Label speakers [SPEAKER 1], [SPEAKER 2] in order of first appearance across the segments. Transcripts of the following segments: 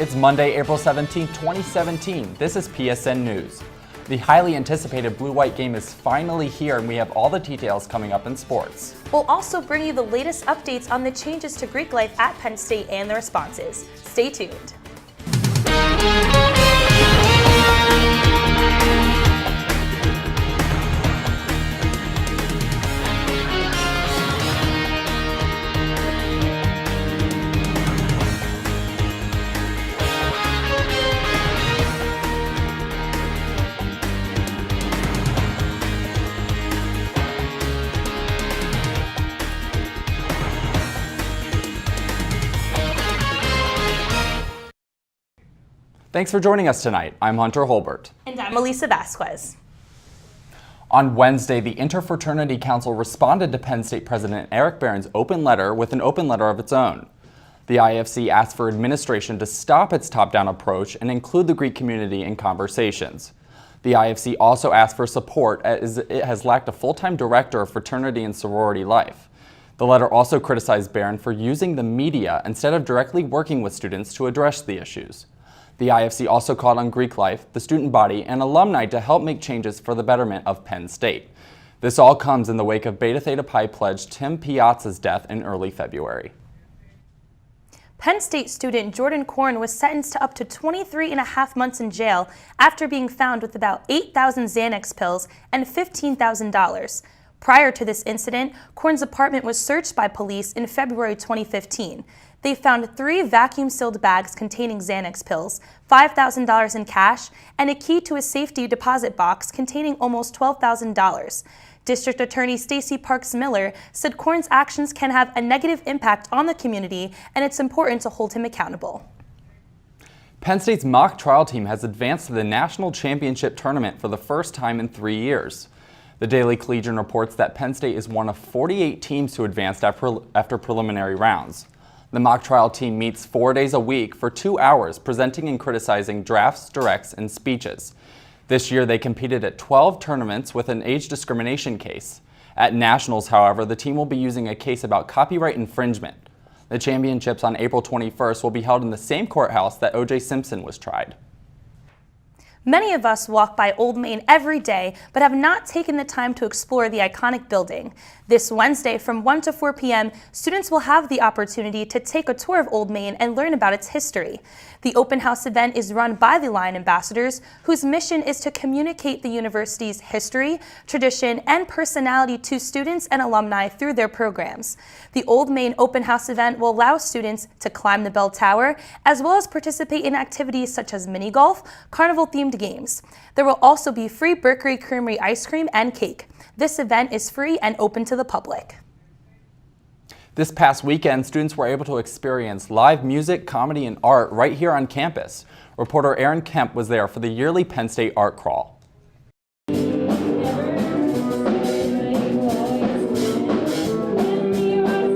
[SPEAKER 1] It's Monday, April 17, 2017. This is PSN News. The highly anticipated blue-white game is finally here, and we have all the details coming up in sports.
[SPEAKER 2] We'll also bring you the latest updates on the changes to Greek life at Penn State and the responses. Stay tuned.
[SPEAKER 1] Thanks for joining us tonight. I'm Hunter Holbert.
[SPEAKER 2] And I'm Elisa Vasquez.
[SPEAKER 1] On Wednesday, the Interfraternity Council responded to Penn State President Eric Barron's open letter with an open letter of its own. The IFC asked for administration to stop its top-down approach and include the Greek community in conversations. The IFC also asked for support as it has lacked a full-time director of fraternity and sorority life. The letter also criticized Barron for using the media instead of directly working with students to address the issues. The IFC also called on Greek life, the student body, and alumni to help make changes for the betterment of Penn State. This all comes in the wake of Beta Theta Pi pledge Tim Piazza's death in early February.
[SPEAKER 2] Penn State student Jordan Korn was sentenced to up to 23.5 months in jail after being found with about 8,000 Xanax pills and $15,000. Prior to this incident, Korn's apartment was searched by police in February 2015. They found 3 vacuum-sealed bags containing Xanax pills, $5,000 in cash, and a key to a safety deposit box containing almost $12,000. District Attorney Stacey Parks Miller said Korn's actions can have a negative impact on the community, and it's important to hold him accountable.
[SPEAKER 1] Penn State's mock trial team has advanced to the national championship tournament for the first time in 3 years. The Daily Collegian reports that Penn State is one of 48 teams who advanced after preliminary rounds. The mock trial team meets 4 days a week for 2 hours, presenting and criticizing drafts, directs, and speeches. This year, they competed at 12 tournaments with an age discrimination case. At nationals, however, the team will be using a case about copyright infringement. The championships on April 21st will be held in the same courthouse that O.J. Simpson was tried.
[SPEAKER 2] Many of us walk by Old Main every day, but have not taken the time to explore the iconic building. This Wednesday from 1 to 4 p.m., students will have the opportunity to take a tour of Old Main and learn about its history. The open house event is run by the Lion Ambassadors, whose mission is to communicate the university's history, tradition, and personality to students and alumni through their programs. The Old Main open house event will allow students to climb the bell tower, as well as participate in activities such as mini golf, carnival-themed games. There will also be free Berkeley Creamery ice cream and cake. This event is free and open to the public.
[SPEAKER 1] This past weekend, students were able to experience live music, comedy, and art right here on campus. Reporter Aaron Kemp was there for the yearly Penn State Art Crawl.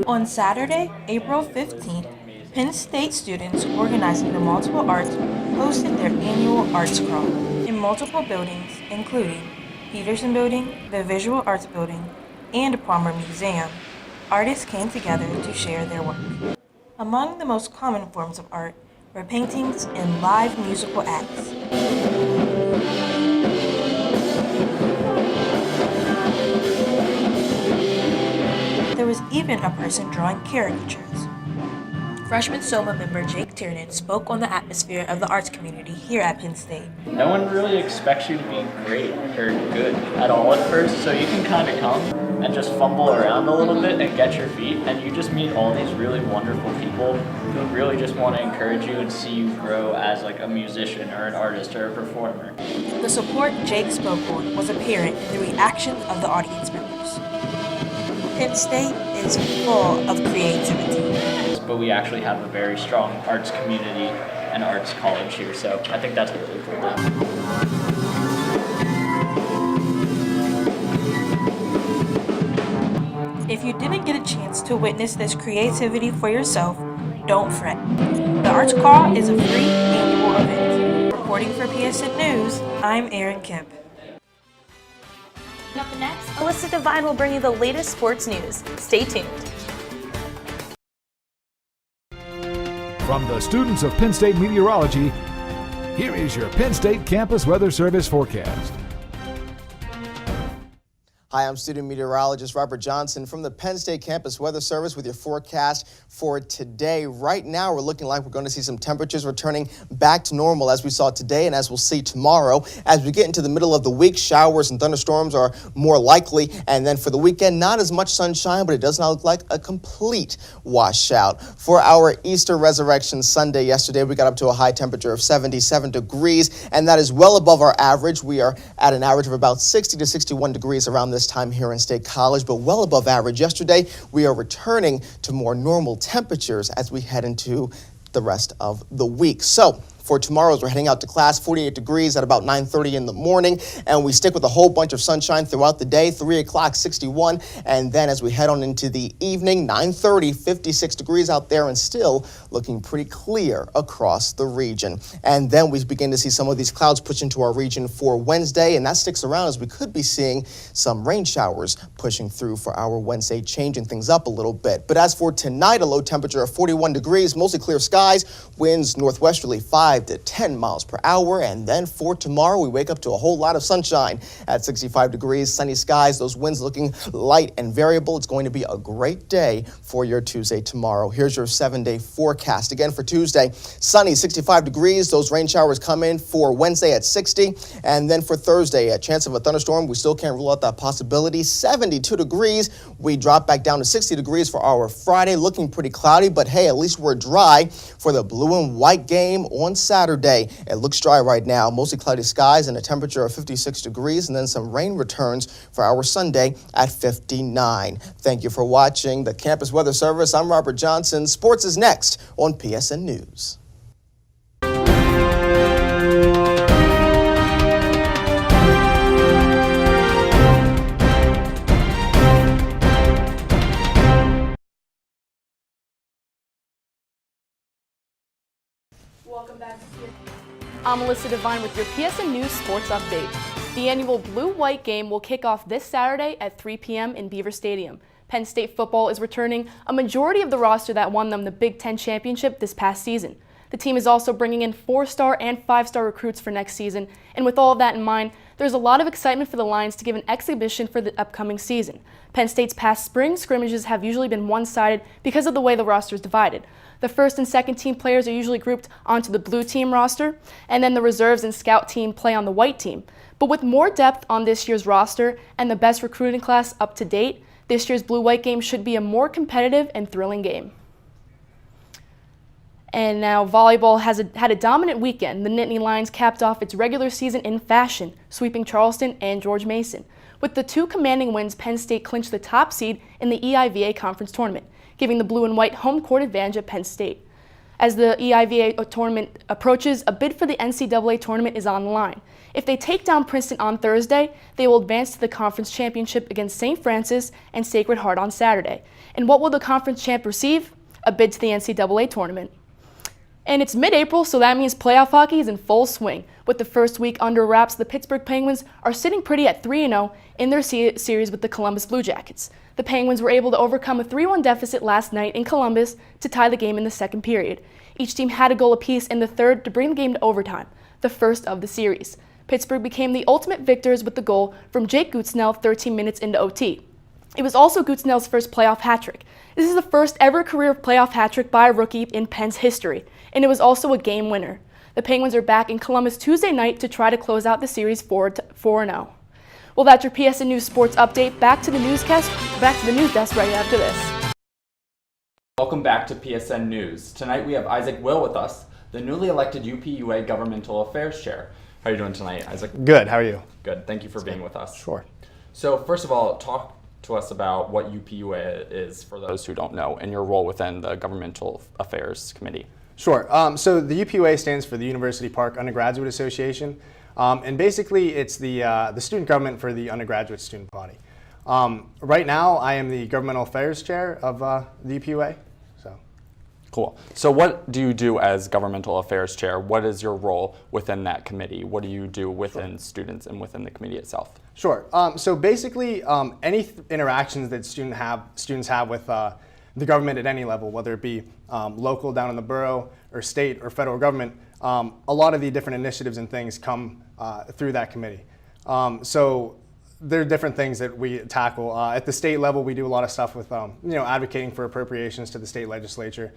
[SPEAKER 3] On Saturday, April 15th, Penn State students organizing the multiple arts hosted their annual Arts Crawl in multiple buildings, including Peterson Building, the Visual Arts Building, and Palmer Museum. Artists came together to share their work. Among the most common forms of art were paintings and live musical acts. There was even a person drawing caricatures. Freshman SOMA member Jake Tiernan spoke on the atmosphere of the arts community here at Penn State.
[SPEAKER 4] No one really expects you to be great or good at all at first, so you can kind of come and just fumble around a little bit and get your feet, and you just meet all these really wonderful people who really just want to encourage you and see you grow as like a musician or an artist or a performer.
[SPEAKER 3] The support Jake spoke on was apparent in the reactions of the audience members. Penn State is full of creativity.
[SPEAKER 4] But we actually have a very strong arts community and arts college here, so I think that's a really cool thing.
[SPEAKER 3] If you didn't get a chance to witness this creativity for yourself, don't fret. The Arts Crawl is a free annual event. Reporting for PSN News, I'm Aaron Kemp.
[SPEAKER 2] Up next, Alyssa Devine will bring you the latest sports news. Stay tuned.
[SPEAKER 5] From the students of Penn State Meteorology, here is your Penn State Campus Weather Service forecast.
[SPEAKER 6] Hi, I'm student meteorologist Robert Johnson from the Penn State Campus Weather Service with your forecast for today. Right now, we're looking like we're going to see some temperatures returning back to normal as we saw today and as we'll see tomorrow. As we get into the middle of the week, showers and thunderstorms are more likely. And then for the weekend, not as much sunshine, but it does not look like a complete washout. For our Easter Resurrection Sunday yesterday, we got up to a high temperature of 77 degrees, and that is well above our average. We are at an average of about 60 to 61 degrees around this time here in State College, but well above average. Yesterday, we are returning to more normal temperatures as we head into the rest of the week. So for tomorrow, as we're heading out to class, 48 degrees at about 9:30 in the morning, and we stick with a whole bunch of sunshine throughout the day. 3 o'clock, 61, and then as we head on into the evening, 9:30, 56 degrees out there, and still looking pretty clear across the region. And then we begin to see some of these clouds push into our region for Wednesday, and that sticks around as we could be seeing some rain showers pushing through for our Wednesday, changing things up a little bit. But as for tonight, a low temperature of 41 degrees, mostly clear skies, winds northwesterly 5 to 10 miles per hour. And then for tomorrow, we wake up to a whole lot of sunshine at 65 degrees, sunny skies, those winds looking light and variable. It's going to be a great day for your Tuesday tomorrow. Here's your 7-day forecast. Again, for Tuesday, sunny, 65 degrees. Those rain showers come in for Wednesday at 60. And then for Thursday, a chance of a thunderstorm. We still can't rule out that possibility. 72 degrees. We drop back down to 60 degrees for our Friday. Looking pretty cloudy, but hey, at least we're dry for the blue and white game on Saturday. It looks dry right now, mostly cloudy skies and a temperature of 56 degrees, and then some rain returns for our Sunday at 59. Thank you for watching the Campus Weather Service. I'm Robert Johnson. Sports is next on PSN News.
[SPEAKER 7] Welcome back to I'm Alyssa Devine with your PSN News Sports Update. The annual Blue-White game will kick off this Saturday at 3 p.m. in Beaver Stadium. Penn State football is returning a majority of the roster that won them the Big Ten championship this past season. The team is also bringing in 4-star and 5-star recruits for next season, and with all of that in mind, there's a lot of excitement for the Lions to give an exhibition for the upcoming season. Penn State's past spring scrimmages have usually been one-sided because of the way the roster is divided. The first and second team players are usually grouped onto the blue team roster, and then the reserves and scout team play on the white team. But with more depth on this year's roster and the best recruiting class up to date, this year's blue-white game should be a more competitive and thrilling game. And now volleyball has had a dominant weekend. The Nittany Lions capped off its regular season in fashion, sweeping Charleston and George Mason. With the two commanding wins, Penn State clinched the top seed in the EIVA conference tournament, giving the blue and white home court advantage at Penn State. As the EIVA tournament approaches, a bid for the NCAA tournament is on the line. If they take down Princeton on Thursday, they will advance to the conference championship against St. Francis and Sacred Heart on Saturday. And what will the conference champ receive? A bid to the NCAA tournament. And it's mid-April, so that means playoff hockey is in full swing. With the first week under wraps, the Pittsburgh Penguins are sitting pretty at 3-0 in their series with the Columbus Blue Jackets. The Penguins were able to overcome a 3-1 deficit last night in Columbus to tie the game in the second period. Each team had a goal apiece in the third to bring the game to overtime, the first of the series. Pittsburgh became the ultimate victors with the goal from Jake Gutznell 13 minutes into OT. It was also Gutznell's first playoff hat trick. This is the first ever career playoff hat trick by a rookie in Penn's history, and it was also a game winner. The Penguins are back in Columbus Tuesday night to try to close out the series 4-0. Well, that's your PSN News Sports Update. Back to the news desk right after this.
[SPEAKER 1] Welcome back to PSN News. Tonight we have Isaac Will with us, the newly elected UPUA Governmental Affairs Chair. How are you doing tonight, Isaac?
[SPEAKER 8] Good, how are you?
[SPEAKER 1] Good, thank you for being with us.
[SPEAKER 8] Sure.
[SPEAKER 1] So first of all, talk to us about what UPUA is for those who don't know and your role within the Governmental Affairs Committee.
[SPEAKER 8] Sure. So the UPUA stands for the University Park Undergraduate Association, and basically it's the student government for the undergraduate student body. Right now, I am the Governmental Affairs Chair of the UPUA.
[SPEAKER 1] Cool. So what do you do as Governmental Affairs Chair? What is your role within that committee? What do you do within students and within the committee itself?
[SPEAKER 8] Sure. So basically, any interactions that students have with the government at any level, whether it be local down in the borough or state or federal government, a lot of the different initiatives and things come through that committee. So there are different things that we tackle. At the state level, we do a lot of stuff with advocating for appropriations to the state legislature.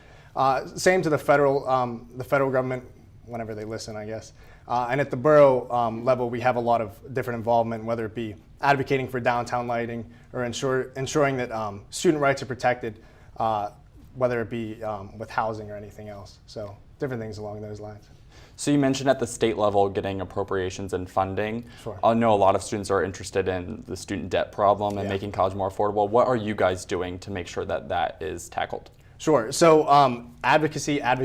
[SPEAKER 8] Same to the federal government, whenever they listen, I guess. And at the borough level, we have a lot of different involvement, whether it be advocating for downtown lighting or ensuring that student rights are protected, whether it be with housing or anything else. So different things along those lines.
[SPEAKER 1] So you mentioned at the state level getting appropriations and funding.
[SPEAKER 8] Sure.
[SPEAKER 1] I know a lot of students are interested in the student debt problem and making college more affordable. What are you guys doing to make sure that that is tackled?
[SPEAKER 8] Sure. So advocacy. And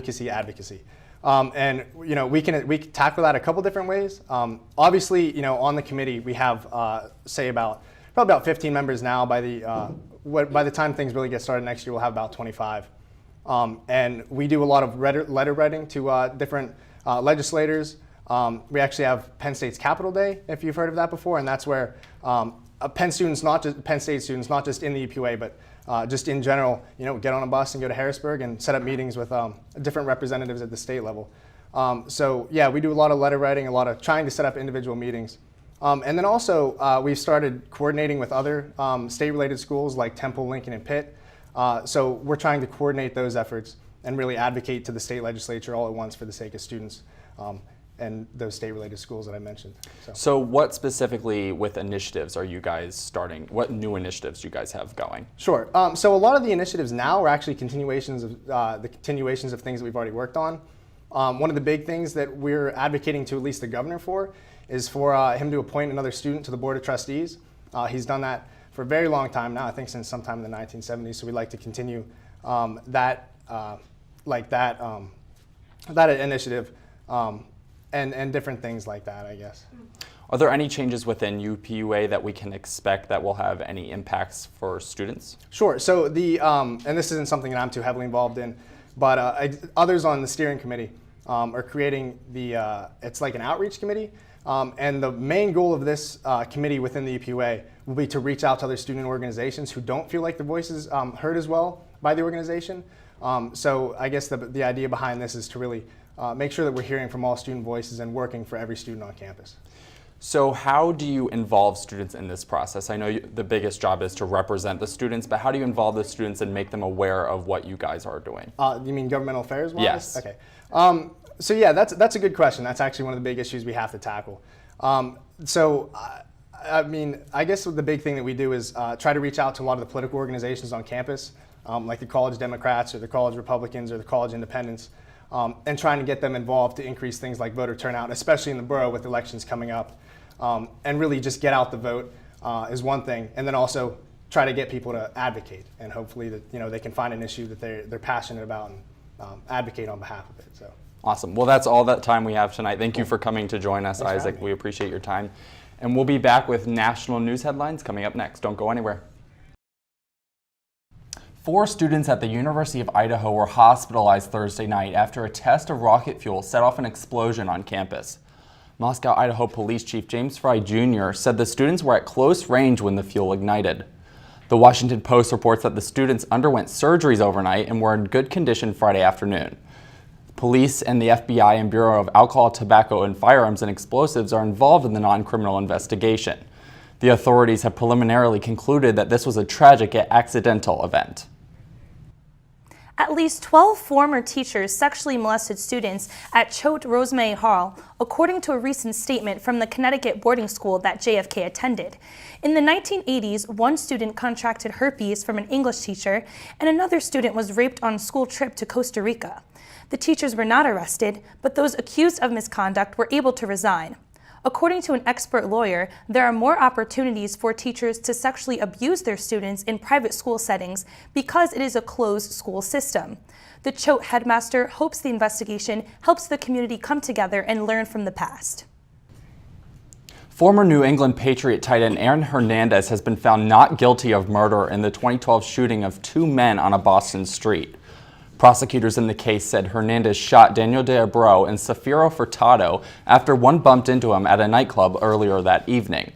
[SPEAKER 8] we can tackle that a couple different ways. Obviously, on the committee we have probably about 15 members now. By the time things really get started next year, we'll have about 25. And we do a lot of letter writing to different legislators. We actually have Penn State's Capitol Day, if you've heard of that before, and that's where Penn State students, not just in the UPA, but just in general, get on a bus and go to Harrisburg and set up meetings with different representatives at the state level. So yeah, we do a lot of letter writing, a lot of trying to set up individual meetings. And then also we've started coordinating with other state-related schools like Temple, Lincoln, and Pitt. So we're trying to coordinate those efforts and really advocate to the state legislature all at once for the sake of students and those state-related schools that I mentioned.
[SPEAKER 1] So what specifically with initiatives are you guys starting? What new initiatives do you guys have going?
[SPEAKER 8] Sure. So a lot of the initiatives now are actually continuations of things that we've already worked on. One of the big things that we're advocating to at least the governor for is for him to appoint another student to the Board of Trustees. He's done that for a very long time now, I think since sometime in the 1970s, so we'd like to continue that initiative and different things like that, I guess.
[SPEAKER 1] Are there any changes within UPUA that we can expect that will have any impacts for students?
[SPEAKER 8] Sure. So and this isn't something that I'm too heavily involved in, but others on the steering committee are creating it's like an outreach committee. And the main goal of this committee within the UPUA will be to reach out to other student organizations who don't feel like their voice is heard as well by the organization. So I guess the idea behind this is to really make sure that we're hearing from all student voices and working for every student on campus.
[SPEAKER 1] So how do you involve students in this process? I know the biggest job is to represent the students, but how do you involve the students and make them aware of what you guys are doing?
[SPEAKER 8] You mean governmental affairs wise?
[SPEAKER 1] Yes.
[SPEAKER 8] Okay. So yeah, that's a good question. That's actually one of the big issues we have to tackle. I guess the big thing that we do is try to reach out to a lot of the political organizations on campus, like the college Democrats or the college Republicans or the college Independents, and trying to get them involved to increase things like voter turnout, especially in the borough with elections coming up, and really just get out the vote is one thing, and then also try to get people to advocate, and hopefully that they can find an issue that they're passionate about and advocate on behalf of it. So.
[SPEAKER 1] Awesome. Well, that's all that time we have tonight. Thank you for coming to join us,
[SPEAKER 8] Thanks
[SPEAKER 1] Isaac. We appreciate your time. And we'll be back with national news headlines coming up next. Don't go anywhere. 4 students at the University of Idaho were hospitalized Thursday night after a test of rocket fuel set off an explosion on campus. Moscow, Idaho Police Chief James Fry Jr. said the students were at close range when the fuel ignited. The Washington Post reports that the students underwent surgeries overnight and were in good condition Friday afternoon. Police and the FBI and Bureau of Alcohol, Tobacco, and Firearms and Explosives are involved in the non-criminal investigation. The authorities have preliminarily concluded that this was a tragic yet accidental event.
[SPEAKER 2] At least 12 former teachers sexually molested students at Choate Rosemary Hall, according to a recent statement from the Connecticut boarding school that JFK attended. In the 1980s, one student contracted herpes from an English teacher, and another student was raped on a school trip to Costa Rica. The teachers were not arrested, but those accused of misconduct were able to resign. According to an expert lawyer, there are more opportunities for teachers to sexually abuse their students in private school settings because it is a closed school system. The Choate headmaster hopes the investigation helps the community come together and learn from the past.
[SPEAKER 1] Former New England Patriot tight end Aaron Hernandez has been found not guilty of murder in the 2012 shooting of 2 men on a Boston street. Prosecutors in the case said Hernandez shot Daniel de Abreu and Safiro Furtado after one bumped into him at a nightclub earlier that evening.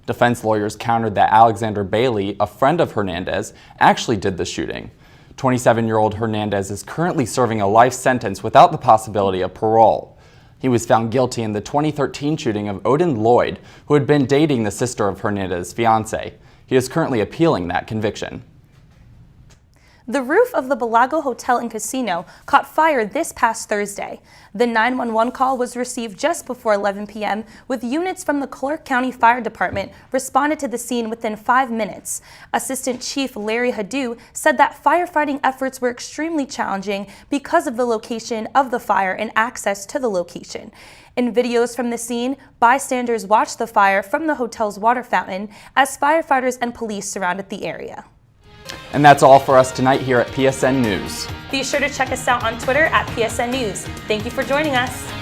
[SPEAKER 1] Defense lawyers countered that Alexander Bailey, a friend of Hernandez, actually did the shooting. 27-year-old Hernandez is currently serving a life sentence without the possibility of parole. He was found guilty in the 2013 shooting of Odin Lloyd, who had been dating the sister of Hernandez's fiancé. He is currently appealing that conviction.
[SPEAKER 2] The roof of the Balago Hotel and Casino caught fire this past Thursday. The 911 call was received just before 11 p.m. with units from the Clark County Fire Department responded to the scene within 5 minutes. Assistant Chief Larry Hadou said that firefighting efforts were extremely challenging because of the location of the fire and access to the location. In videos from the scene, bystanders watched the fire from the hotel's water fountain as firefighters and police surrounded the area.
[SPEAKER 1] And that's all for us tonight here at PSN News.
[SPEAKER 2] Be sure to check us out on Twitter at PSN News. Thank you for joining us.